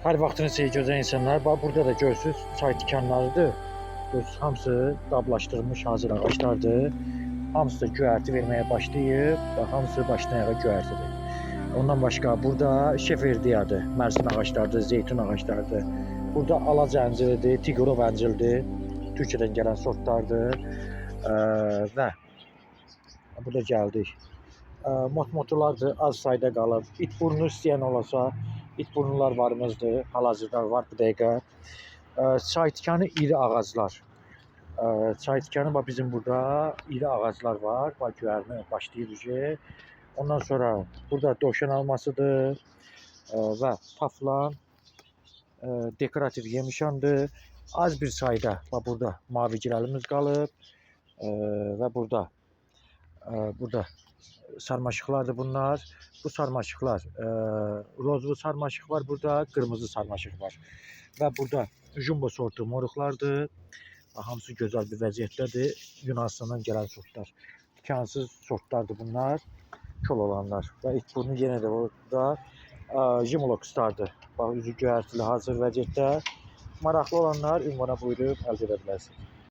Her vaxtınız xeyir gözəl insanlar. Bax burada da görürsüz çay tikanlarıdır. Görürsüz hamısı qablaşdırılmış hazır ağaclardır. Hamısı da göyərti verməyə başlayıb. Bax hamısı başdan ayağa göyərtidir. Ondan başqa burada şeferdiyadır, mərsin ağaclarıdır, zeytun ağaclarıdır. Burada alac ənciridir, tigorov əncildir. Türkiyədən gələn sortlardır. Və burada gəldik. Motmotulardır, az sayda qalıb. İtburnu istəyən olasa, itburnular varımızdır, hal-hazırda var bu dəqiqə. Çay tikanı iri ağaclar. Çay tikanı bax bizim burada iri ağaclar var. Bax göyərmə başlayır. Ondan sonra burada dovşan almasıdır və taflan, dekorativ yemişandır. Az bir sayda bax burada mavi girəlimiz qalıb və burada sarmaşıqlardır bunlar. Bu sarmaşıqlar rozlu sarmaşıq var burada, qırmızı sarmaşıq var. Və burada jumbo sortu moruqlardır. Hamısı gözəl bir vəziyyətdədir. Yunanistandan gələn sortlar. Tikansız sortlardır bunlar. Kol olanlar. Və itburnu yenə də burada Jimoloxlardır. Bax üzü göyərtili hazır vəziyyətdə. Maraqlı olanlar ünvana buyurub əldə edə bilərsiniz.